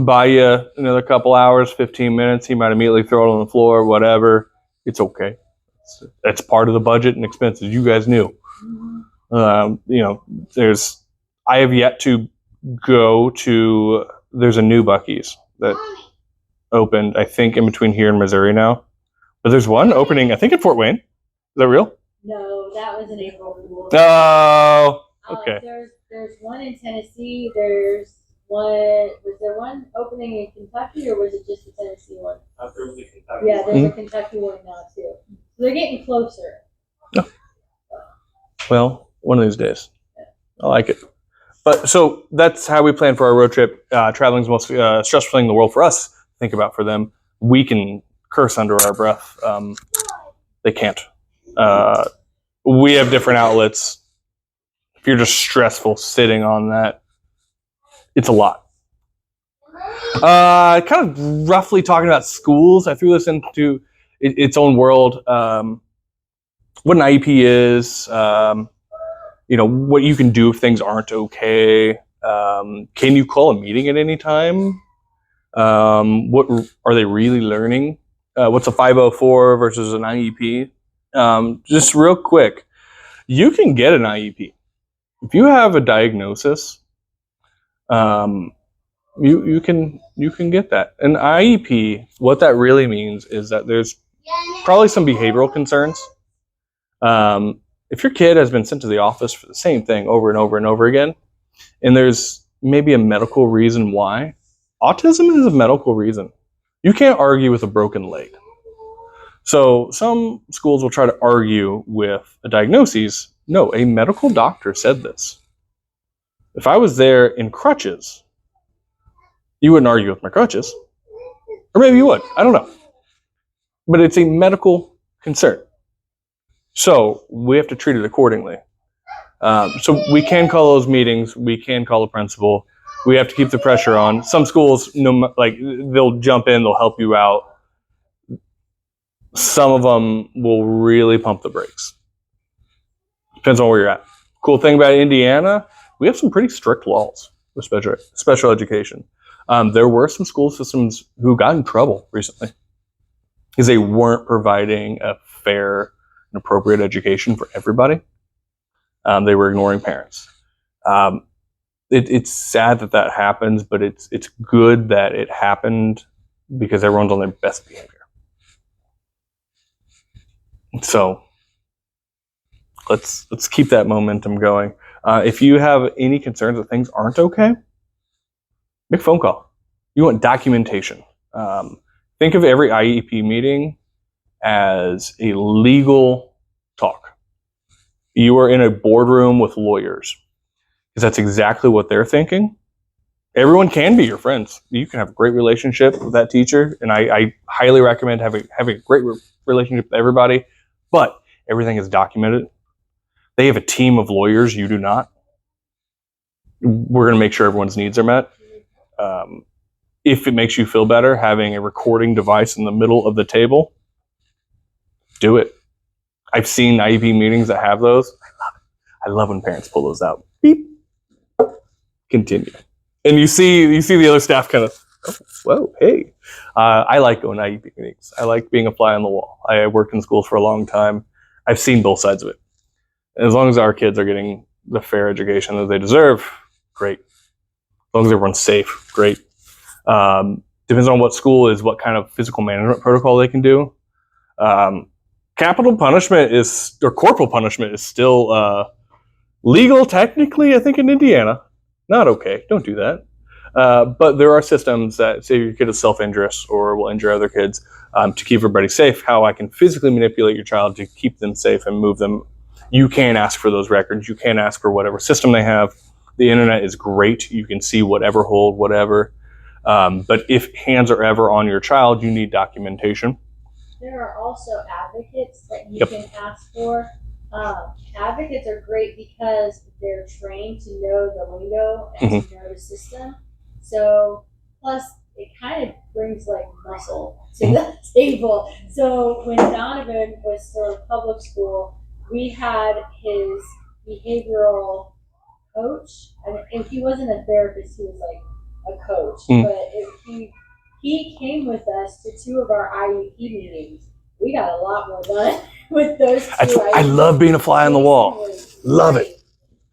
buy you another couple hours, 15 minutes. He might immediately throw it on the floor, whatever. It's okay. That's part of the budget and expenses. You guys knew. I have yet to go to, there's a new Buc-ee's that opened, I think, in between here and Missouri now. But there's one opening, I think, in Fort Wayne. Is that real? No, that was an April Fool. Oh, okay. There's one in Tennessee. Was there one opening in Kentucky, or was it just the Tennessee one? There was a Kentucky. Yeah, there's a Kentucky one now too. So they're getting closer. Well, one of these days. I like it. But so that's how we plan for our road trip. Traveling is the most stressful thing in the world for us. Think about for them. We can curse under our breath. They can't. We have different outlets. If you're just stressful sitting on that, it's a lot. Kind of roughly talking about schools. I threw this into its own world. What an IEP is. What you can do if things aren't okay. Can you call a meeting at any time? What are they really learning? What's a 504 versus an IEP? Just real quick, you can get an IEP if you have a diagnosis. You can get that. An IEP, what that really means is that there's probably some behavioral concerns. If your kid has been sent to the office for the same thing over and over and over again, and there's maybe a medical reason why, autism is a medical reason. You can't argue with a broken leg. So some schools will try to argue with a diagnosis. No, a medical doctor said this. If I was there in crutches, you wouldn't argue with my crutches. Or maybe you would. I don't know. But it's a medical concern. So we have to treat it accordingly. So we can call those meetings. We can call the principal. We have to keep the pressure on. Some schools, they'll jump in. They'll help you out. Some of them will really pump the brakes. Depends on where you're at. Cool thing about Indiana, we have some pretty strict laws with special education. There were some school systems who got in trouble recently because they weren't providing a fair and appropriate education for everybody. They were ignoring parents. It's sad that happens, but it's good that it happened because everyone's on their best behavior. So let's keep that momentum going. If you have any concerns that things aren't okay, make a phone call. You want documentation. Think of every IEP meeting as a legal talk. You are in a boardroom with lawyers because that's exactly what they're thinking. Everyone can be your friends. You can have a great relationship with that teacher, and I highly recommend having a great relationship with everybody, but everything is documented. They have a team of lawyers. You do not. We're going to make sure everyone's needs are met. If it makes you feel better, having a recording device in the middle of the table, do it. I've seen IEP meetings that have those. I love it. I love when parents pull those out. Beep. Continue. And you see the other staff kind of, oh, whoa, hey. I like going to IEP meetings. I like being a fly on the wall. I worked in schools for a long time. I've seen both sides of it. As long as our kids are getting the fair education that they deserve, great. As long as everyone's safe, great. Depends on what school is, what kind of physical management protocol they can do. Capital punishment or corporal punishment is still legal technically, I think, in Indiana. Not okay. Don't do that. But there are systems that say your kid is self-injurious or will injure other kids to keep everybody safe. How I can physically manipulate your child to keep them safe and move them. You can ask for those records. You can ask for whatever system they have. The internet is great. You can see whatever hold, whatever. But if hands are ever on your child, you need documentation. There are also advocates that you can ask for. Advocates are great because they're trained to know the lingo and to know the system. So, plus it kind of brings like muscle to the table. So when Donovan was still in public school, we had his behavioral coach, and he wasn't a therapist, he was like a coach, but he came with us to 2 of our IEP meetings. We got a lot more done with those 2. I love being a fly on the wall. Love it.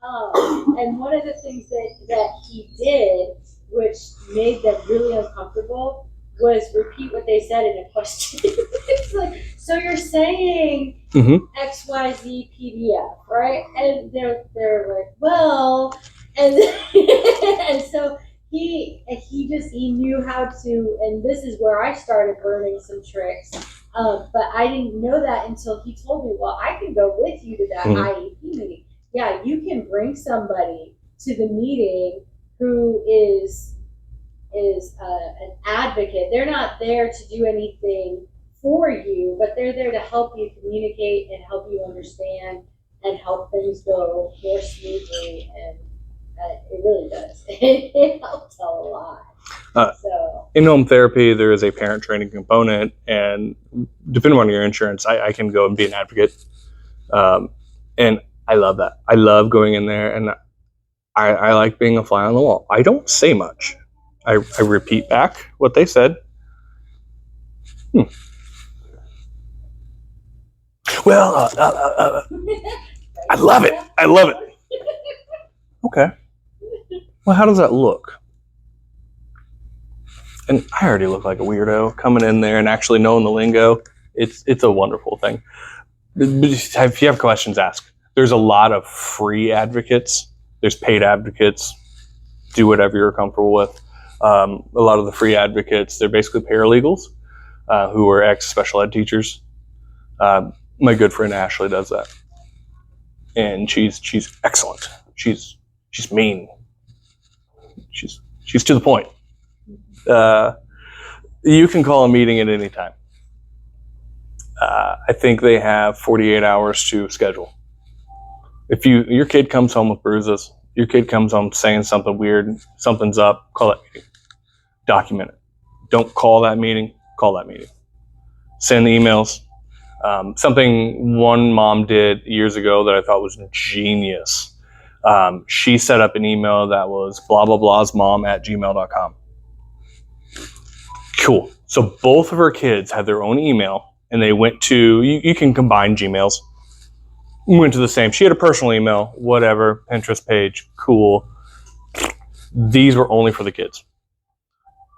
And one of the things that he did, which made them really uncomfortable, was repeat what they said in a question. It's like, so you're saying XYZ PDF, right? And they're like, well, and and so he knew how to, and this is where I started learning some tricks. But I didn't know that until he told me, well, I can go with you to that IEP meeting. Yeah, you can bring somebody to the meeting who is an advocate. They're not there to do anything for you, but they're there to help you communicate and help you understand and help things go more smoothly. And it really does. It helps a lot. So In-home therapy, there is a parent training component, and depending on your insurance, I can go and be an advocate. And I love that. I love going in there, and I like being a fly on the wall. I don't say much. I repeat back what they said. Well, I love it. I love it. Okay. Well, how does that look? And I already look like a weirdo coming in there and actually knowing the lingo. It's a wonderful thing. If you have questions, ask. There's a lot of free advocates. There's paid advocates. Do whatever you're comfortable with. A lot of the free advocates, they're basically paralegals who are ex-special ed teachers. My good friend Ashley does that, and she's excellent. She's mean. She's to the point. You can call a meeting at any time. I think they have 48 hours to schedule. If your kid comes home with bruises, your kid comes home saying something weird, something's up, call that meeting. Document it. Don't call that meeting, call that meeting. Send emails. Something one mom did years ago that I thought was genius. She set up an email that was blah, blah, blah's mom@gmail.com. Cool. So both of her kids had their own email, and they went to, you can combine Gmails. Went to the same. She had a personal email, whatever, Pinterest page, cool. These were only for the kids.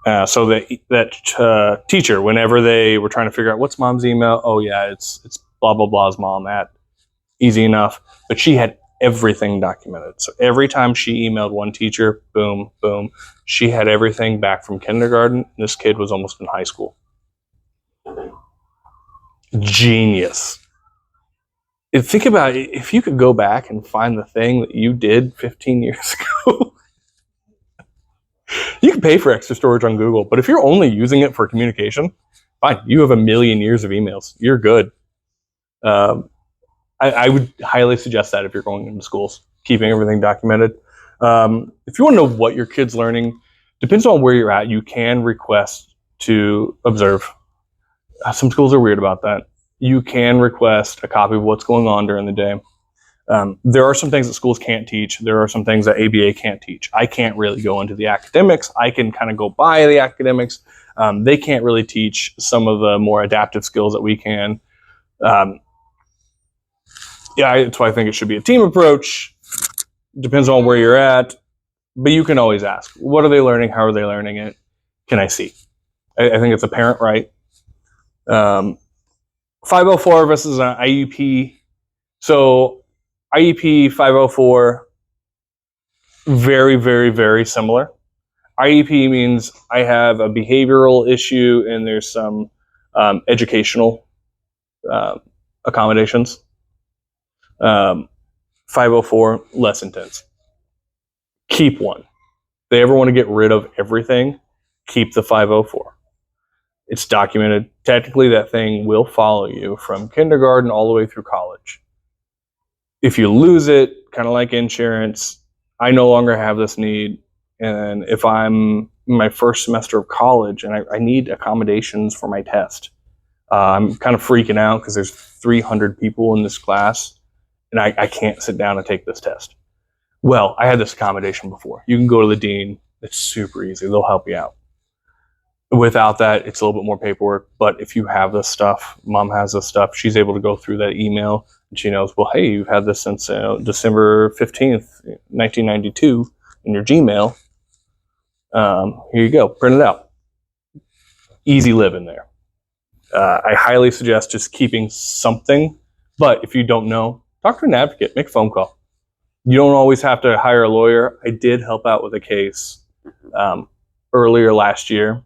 So that teacher, whenever they were trying to figure out what's mom's email, oh yeah, it's blah blah blah's mom at. Easy enough. But she had everything documented. So every time she emailed one teacher, boom, boom, she had everything back from kindergarten. This kid was almost in high school. Genius. Think about it, if you could go back and find the thing that you did 15 years ago. You can pay for extra storage on Google, but if you're only using it for communication, fine. You have a million years of emails. You're good. I would highly suggest that if you're going into schools, keeping everything documented. If you want to know what your kid's learning, depends on where you're at. You can request to observe. Some schools are weird about that. You can request a copy of what's going on during the day. There are some things that schools can't teach. There are some things that ABA can't teach. I can't really go into the academics. I can kind of go by the academics. They can't really teach some of the more adaptive skills that we can. That's why I think it should be a team approach. Depends on where you're at. But you can always ask, what are they learning? How are they learning it? Can I see? I think it's a parent right. 504 versus an IEP. So IEP 504, very, very, very similar. IEP means I have a behavioral issue and there's some educational accommodations. 504, less intense. Keep one. If they ever want to get rid of everything, keep the 504. It's documented. Technically, that thing will follow you from kindergarten all the way through college. If you lose it, kind of like insurance, I no longer have this need. And if I'm in my first semester of college and I need accommodations for my test, I'm kind of freaking out because there's 300 people in this class and I can't sit down and take this test. Well, I had this accommodation before. You can go to the dean. It's super easy. They'll help you out. Without that, it's a little bit more paperwork. But if you have this stuff, mom has this stuff, she's able to go through that email and she knows, well, hey, you've had this since December 15th, 1992 in your Gmail. Here you go. Print it out. Easy living there. I highly suggest just keeping something. But if you don't know, talk to an advocate. Make a phone call. You don't always have to hire a lawyer. I did help out with a case earlier last year.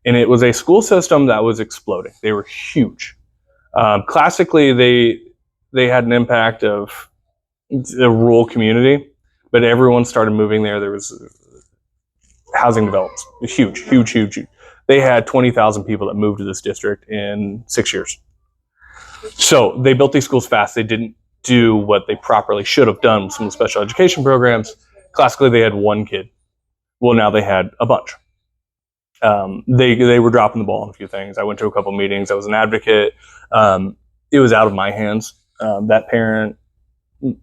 And it was a school system that was exploding. They were huge. Classically, they had an impact of the rural community, but everyone started moving there. There was housing developments, huge. They had 20,000 people that moved to this district in 6 years. So they built these schools fast. They didn't do what they properly should have done with some of the special education programs. Classically, they had one kid. Well, now they had a bunch. They were dropping the ball on a few things. I went to a couple meetings. I was an advocate. It was out of my hands. That parent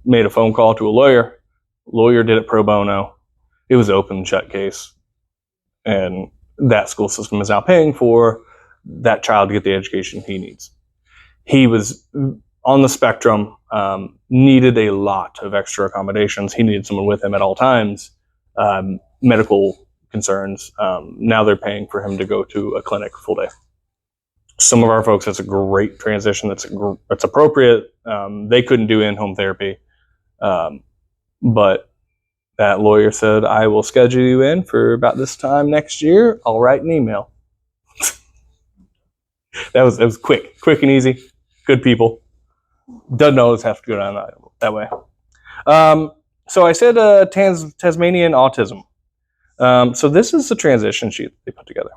made a phone call to a lawyer. Lawyer did it pro bono. It was an open and shut case. And that school system is now paying for that child to get the education he needs. He was on the spectrum, needed a lot of extra accommodations. He needed someone with him at all times, medical concerns. Now they're paying for him to go to a clinic full day. Some of our folks, that's a great transition. That's appropriate. They couldn't do in-home therapy. But that lawyer said, I will schedule you in for about this time next year. I'll write an email. That was quick and easy. Good people. Doesn't always have to go down that way. So I said Tasmanian autism. So this is the transition sheet they put together.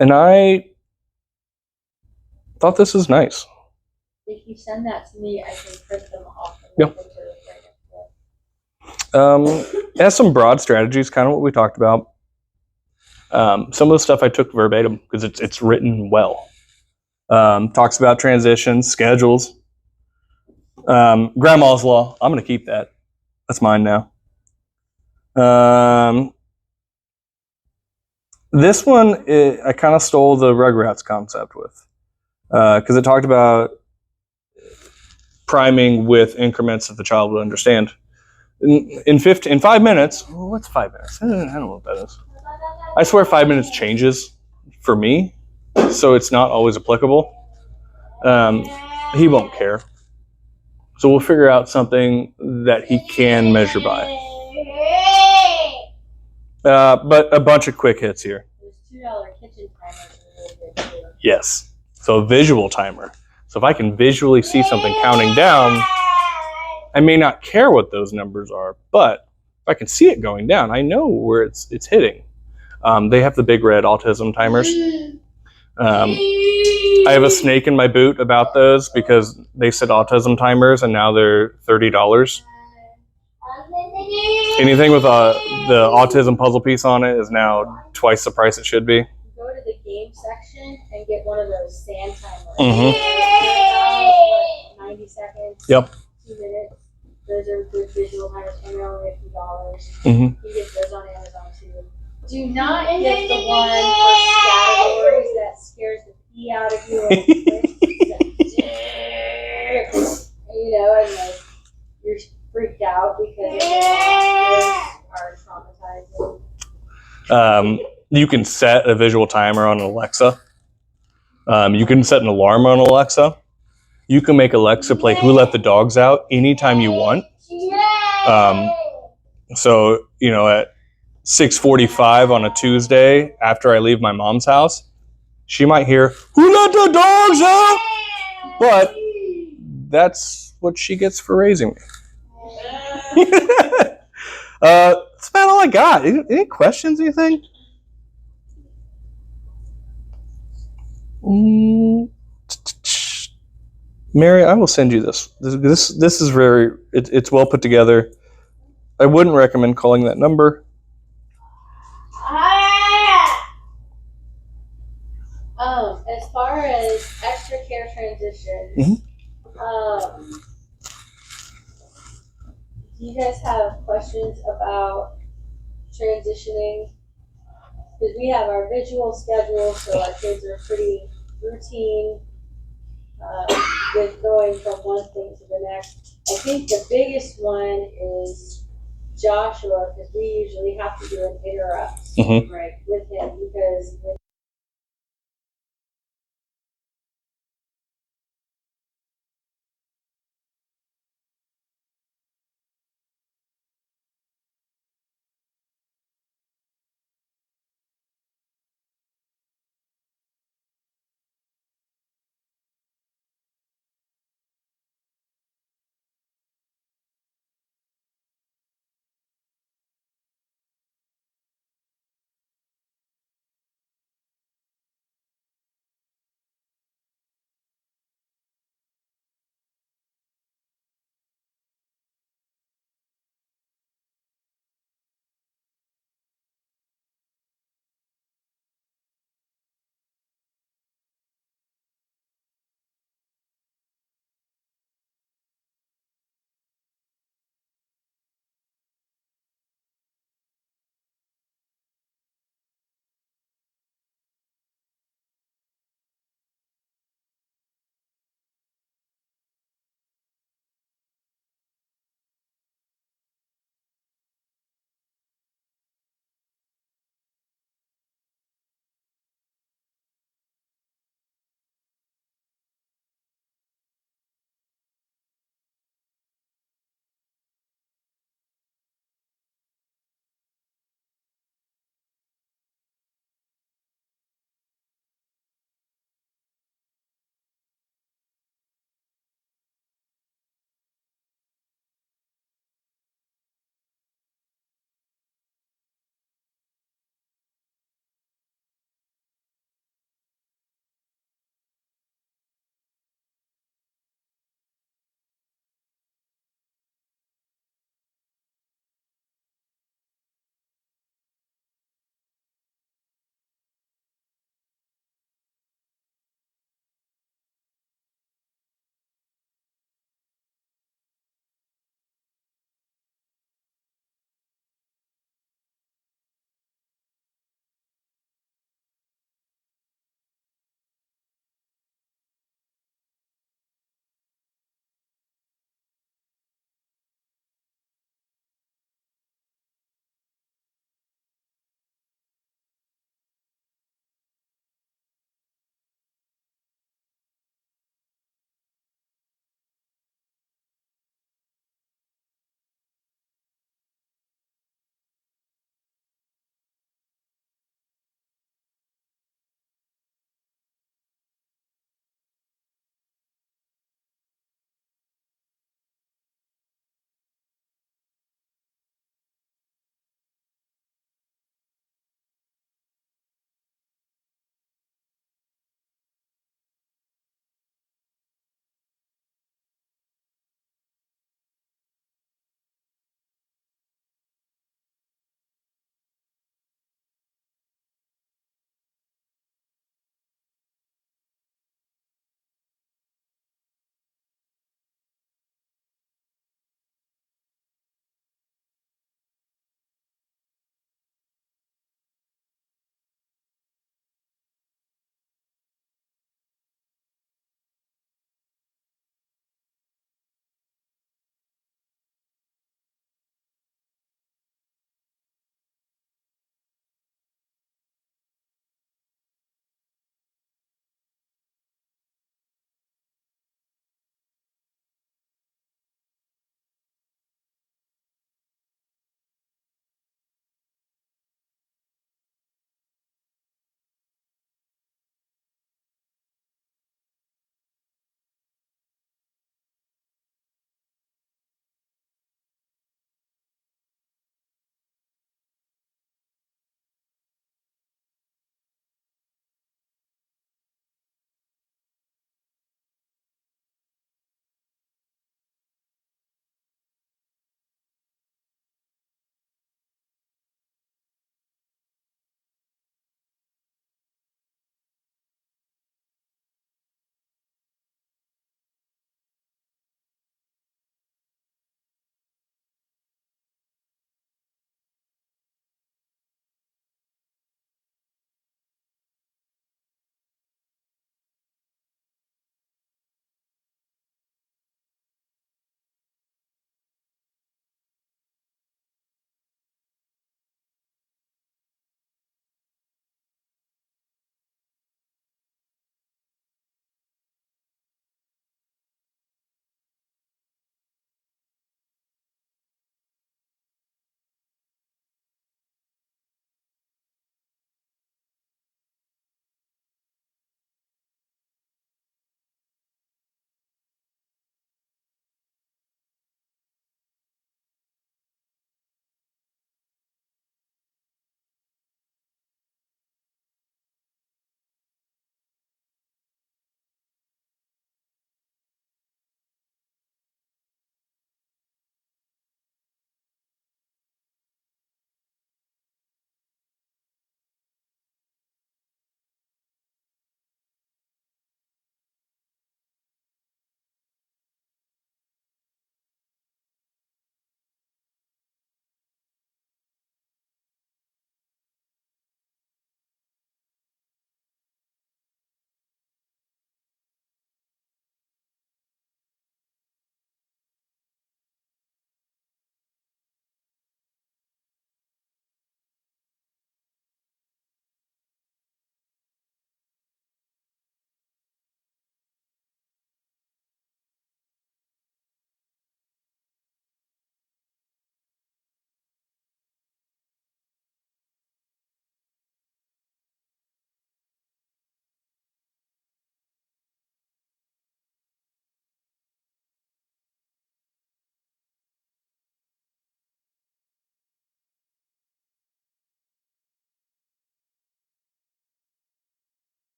And I thought this was nice. If you send that to me, I can print them off. Yeah. It has some broad strategies, kind of what we talked about. Some of the stuff I took verbatim because it's written well. Talks about transitions, schedules. Grandma's law. I'm going to keep that. That's mine now. This one, I kind of stole the Rugrats concept with, because it talked about priming with increments that the child would understand. In 5 minutes, what's 5 minutes? I don't know what that is. I swear 5 minutes changes for me, so it's not always applicable. He won't care. So we'll figure out something that he can measure by. But a bunch of quick hits here. There's $2 kitchen timers really good too. Yes. So a visual timer. So if I can visually see something counting down, I may not care what those numbers are, but if I can see it going down, I know where it's hitting. They have the big red autism timers. I have a snake in my boot about those because they said autism timers and now they're $30. Anything with the autism puzzle piece on it is now twice the price it should be. Go to the game section and get one of those sand timers. Mm-hmm. 90 seconds. Yep. 2 minutes. Those are good visual timers, and they're only $50. Mm-hmm. You can get those on Amazon too. Do not get the one for categories that scares the pee out of you. And like you're freaked out because are traumatizing. You can set a visual timer on Alexa. You can set an alarm on Alexa. You can make Alexa play Who Let the Dogs Out anytime you want. So, at 6:45 on a Tuesday after I leave my mom's house, she might hear, Who let the dogs out? But that's what she gets for raising me. That's about all I got. Any questions, anything? Mary, I will send you this. This is very, it's well put together. I wouldn't recommend calling that number. As far as extra care transitions, do you guys have questions about transitioning? Because we have our visual schedule, so our kids are pretty routine with going from one thing to the next. I think the biggest one is Joshua, because we usually have to do an interrupt right with him because with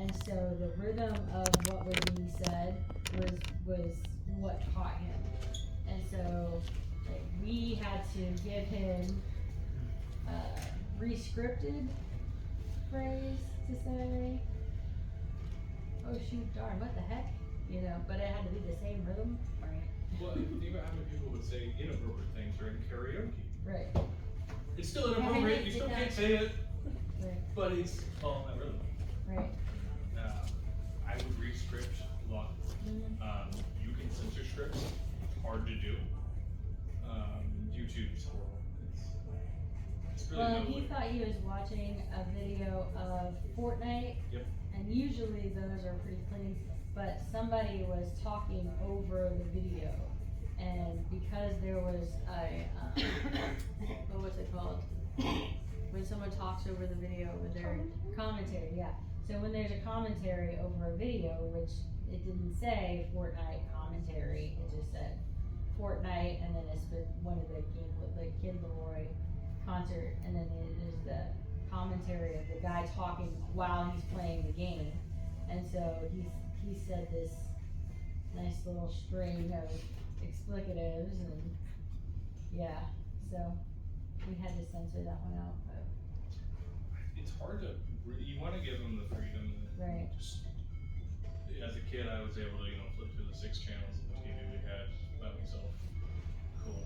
And so the rhythm of what was being said was what caught him. And so like, we had to give him a re-scripted phrase to say, oh shoot, darn, what the heck? You know, but it had to be the same rhythm. Right. Well, think about how many people would say inappropriate things during karaoke. Right. It's still inappropriate, you still can't say it, Right. but it's all in that rhythm. Right. I would re-script a lot. You can censor scripts, it's hard to do. YouTube's horrible. It's really Well, no he way. thought he was watching a video of Fortnite. Yep. And usually those are pretty clean, but somebody was talking over the video. And because there was a, what was it called? When someone talks over the video with their commentary, yeah. So when there's a commentary over a video, which it didn't say Fortnite commentary, it just said Fortnite, and then it's been one of the Kid Leroy concert, and then there's the commentary of the guy talking while he's playing the game. And so he said this nice little string of explicatives, and yeah, so we had to censor that one out. But. It's hard to, you want to give them the freedom. Right. Just, as a kid, I was able to, flip through the 6 channels of the TV we had by myself. Cool.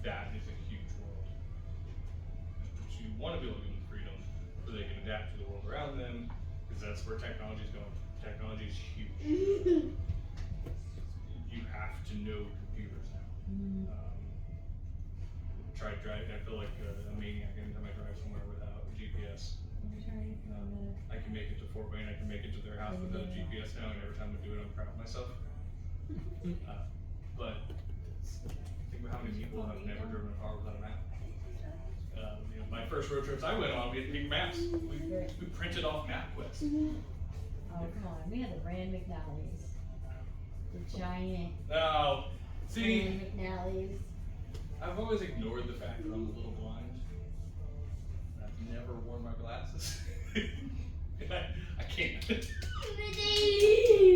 That is a huge world. But you want to be able to give them freedom so they can adapt to the world around them, because that's where technology is going. Technology is huge. You have to know computers now. Try driving. I feel like a maniac anytime I drive somewhere without GPS. I can make it to Fort Wayne. I can make it to their house without GPS now, and every time I do it, I'm proud of myself. But think about how many people have never driven a car without a map. My first road trips I went on, we had big maps. We printed off MapQuest. Oh, come on. We had the Brand McNally's. The giant Now, see, Brand McNally's. I've always ignored the fact that I'm a little blind. I've never worn my glasses. I can't.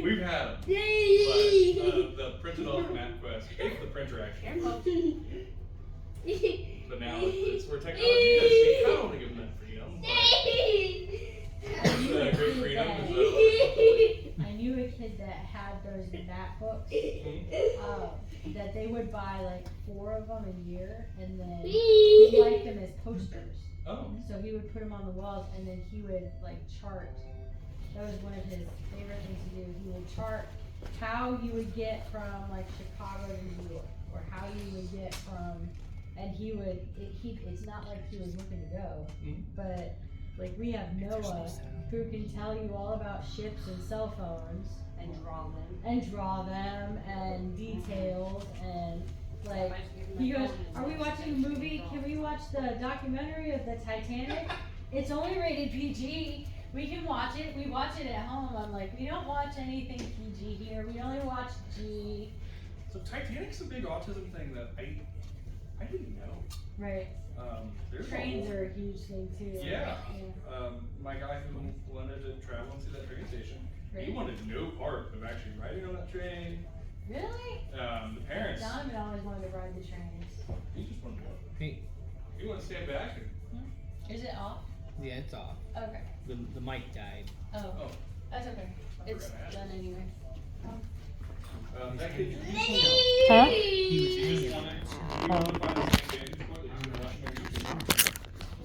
We've had them. But the printed off MapQuest, we paid for the printer actually. But now it's where technology is. See, I don't want to give them that freedom. But great freedom is I knew a kid that had those MacBooks that they would buy like 4 of them a year, and then he liked them as posters. Oh. So he would put them on the walls, and then he would like chart. That was one of his favorite things to do. He would chart how you would get from like Chicago to New York, or how you would get from, and he would. It's not like he was looking to go, but like we have Noah who can tell you all about ships and cell phones and draw them and details, and like he goes, "Are we watching a movie? Can we watch the documentary of the Titanic? It's only rated PG. We can watch it. We watch it at home." I'm like, we don't watch anything PG here. We only watch G. So Titanic's a big autism thing that I didn't know. Right. There's Trains a whole, are a huge thing too. Yeah. My guy who wanted to travel and see that train station, he wanted no part of actually riding on that train. Really? The parents, Donovan always wanted to ride the trains. he just wanted to go. Hey, He wanted to stand back and, Is it off? yeah, it's off. Okay. The mic died. Oh, oh, that's okay. I It's forgot to ask. done anyway. That kid, He was hanging on it. he wanted to find